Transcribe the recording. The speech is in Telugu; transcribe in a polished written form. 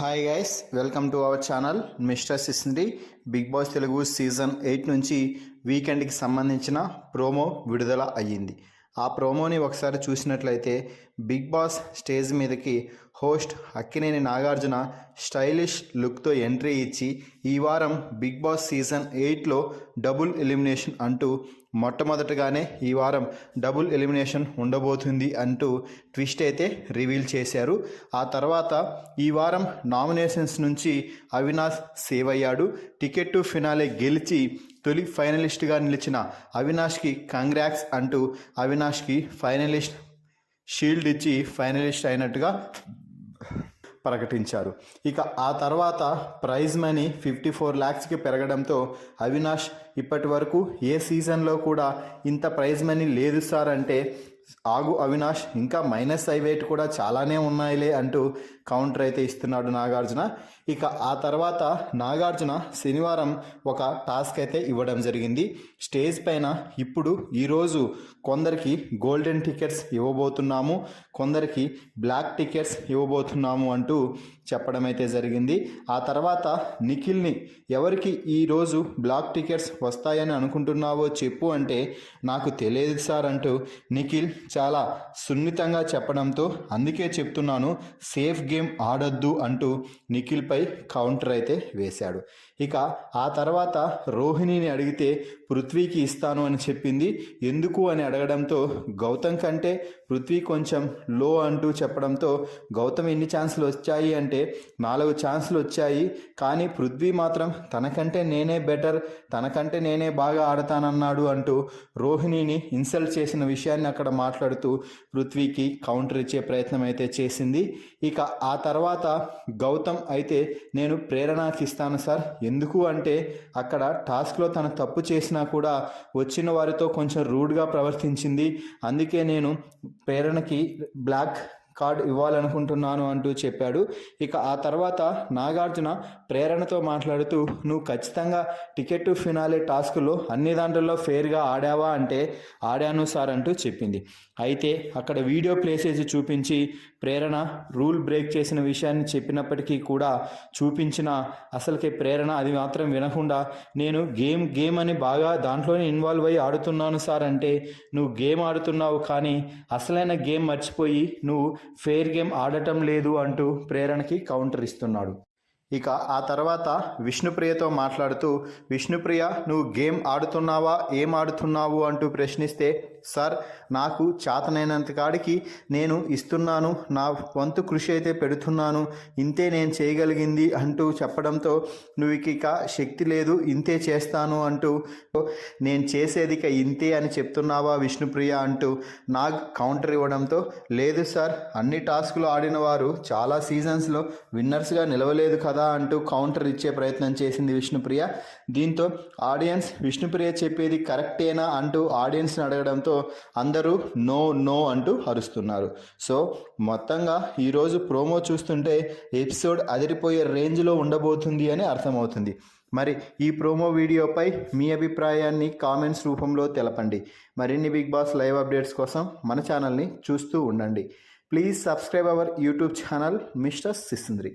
Hi guys, welcome to our channel mister Sisindri. Bigg Boss Telugu season 8 నుంచి వీకెండ్కి సంబంధించిన ప్రోమో విడుదల అయ్యింది. ఆ ప్రోమోని ఒకసారి చూసినట్లయితే బిగ్ బాస్ స్టేజ్ మీదకి హోస్ట్ అక్కినేని నాగార్జున స్టైలిష్ లుక్తో ఎంట్రీ ఇచ్చి ఈ వారం బిగ్ బాస్ సీజన్ 8లో డబుల్ ఎలిమినేషన్ అంటూ మొట్టమొదటగానే ఈ వారం డబుల్ ఎలిమినేషన్ ఉండబోతుంది అంటూ ట్విస్ట్ అయితే రివీల్ చేశారు. ఆ తర్వాత ఈ వారం నామినేషన్స్ నుంచి అవినాష్ సేవ్ అయ్యాడు. టికెట్ టు ఫినాలే గెలిచి తొలి ఫైనలిస్ట్గా నిలిచిన అవినాష్కి కంగ్రాట్స్ అంటూ అవినాష్కి ఫైనలిస్ట్ షీల్డ్ ఇచ్చి ఫైనలిస్ట్ అయినట్టుగా ప్రకటించారు. ఇక ఆ తర్వాత ప్రైజ్ మనీ 54 lakhsకి పెరగడంతో అవినాష్ ఇప్పటి వరకు ఏ సీజన్లో కూడా ఇంత ప్రైజ్ మనీ లేదు సార్ అంటే, ఆగు అవినాష్, ఇంకా -5 కూడా చాలానే ఉన్నాయిలే అంటూ కౌంటర్ అయితే ఇస్తున్నాడు నాగార్జున. ఇక ఆ తర్వాత నాగార్జున శనివారం ఒక టాస్క్ అయితే ఇవ్వడం జరిగింది. స్టేజ్ పైన ఇప్పుడు ఈరోజు కొందరికి గోల్డెన్ టికెట్స్ ఇవ్వబోతున్నాము, కొందరికి బ్లాక్ టికెట్స్ ఇవ్వబోతున్నాము అంటూ చెప్పడం అయితే జరిగింది. ఆ తర్వాత నిఖిల్ని ఎవరికి ఈరోజు బ్లాక్ టికెట్స్ వస్తాయని అనుకుంటున్నావో చెప్పు అంటే, నాకు తెలియదు సార్ అంటూ నిఖిల్ చాలా సున్నితంగా చెప్పడంతో, అందుకే చెప్తున్నాను సేఫ్ గేమ్ ఆడొద్దు అంటూ నిఖిల్పై కౌంటర్ అయితే వేశాడు. ఇక ఆ తర్వాత రోహిణిని అడిగితే పృథ్వీకి ఇస్తాను అని చెప్పింది. ఎందుకు అని అడగడంతో గౌతమ్ కంటే పృథ్వీ కొంచెం లో అంటూ చెప్పడంతో, గౌతమ్ ఎన్ని ఛాన్సులు వచ్చాయి అంటే 4 ఛాన్సులు వచ్చాయి, కానీ పృథ్వీ మాత్రం తనకంటే నేనే బెటర్, తనకంటే నేనే బాగా ఆడతానన్నాడు అంటూ రోహిణిని ఇన్సల్ట్ చేసిన విషయాన్ని అక్కడ మాట్లాడుతూ పృథ్వీకి కౌంటర్ ఇచ్చే ప్రయత్నం అయితే చేసింది. ఇక ఆ తర్వాత గౌతమ్ అయితే నేను ప్రేరణకి ఇస్తాను సార్, ఎందుకు అంటే అక్కడ టాస్క్లో తను తప్పు చేసినా కూడా వచ్చిన వారితో కొంచెం రూడ్గా ప్రవర్తించింది, అందుకే నేను ప్రేరణకి బ్లాక్ కార్డ్ ఇవ్వాలనుకుంటున్నాను అంటూ చెప్పాడు. ఇక ఆ తర్వాత నాగార్జున ప్రేరణతో మాట్లాడుతూ, నువ్వు ఖచ్చితంగా టికెట్ టు ఫినాలే టాస్క్లో అన్ని దాంట్లో ఫెయిర్గా ఆడావా అంటే, ఆడాను సార్ అంటూ చెప్పింది. అయితే అక్కడ వీడియో ప్లే చేసి చూపించి ప్రేరణ రూల్ బ్రేక్ చేసిన విషయాన్ని చెప్పినప్పటికీ కూడా చూపించిన అసలుకే ప్రేరణ అది మాత్రం వినకుండా, నేను గేమ్ అని బాగా దాంట్లోనే ఇన్వాల్వ్ అయ్యి ఆడుతున్నాను సార్ అంటే, నువ్వు గేమ్ ఆడుతున్నావు కానీ అసలైన గేమ్ మర్చిపోయి నువ్వు ఫెయిర్ గేమ్ ఆడటం లేదు అంటూ ప్రేరణకి కౌంటర్ ఇస్తున్నాడు. ఇక ఆ తర్వాత విష్ణుప్రియతో మాట్లాడుతూ, విష్ణుప్రియ నువ్వు గేమ్ ఆడుతున్నావా, ఏం ఆడుతున్నావు అంటూ ప్రశ్నిస్తే, సార్ నాకు చేతనైనంత కాడికి నేను ఇస్తున్నాను, నా వంతు కృషి అయితే పెడుతున్నాను, ఇంతే నేను చేయగలిగింది అంటూ చెప్పడంతో, నువ్వు ఇక శక్తి లేదు ఇంతే చేస్తాను అంటూ, నేను చేసేది ఇక ఇంతే అని చెప్తున్నావా విష్ణుప్రియ అంటూ నాగ్ కౌంటర్ ఇవ్వడంతో, లేదు సార్ అన్ని టాస్కులు ఆడిన వారు చాలా సీజన్స్లో విన్నర్స్గా నిలవలేదు కదా అంటూ కౌంటర్ ఇచ్చే ప్రయత్నం చేసింది విష్ణుప్రియ. దీంతో ఆడియన్స్ విష్ణుప్రియ చెప్పేది కరెక్టేనా అంటూ ఆడియన్స్ని అడగడంతో అందరూ నో నో అంటూ అరుస్తున్నారు. సో మొత్తంగా ఈరోజు ప్రోమో చూస్తుంటే ఎపిసోడ్ అదిరిపోయే రేంజ్లో ఉండబోతుంది అని అర్థమవుతుంది. మరి ఈ ప్రోమో వీడియోపై మీ అభిప్రాయాన్ని కామెంట్స్ రూపంలో తెలపండి. మరిన్ని బిగ్ బాస్ లైవ్ అప్డేట్స్ కోసం మన ఛానల్ని చూస్తూ ఉండండి. Please subscribe our YouTube channel mister సిస్ంద్రి.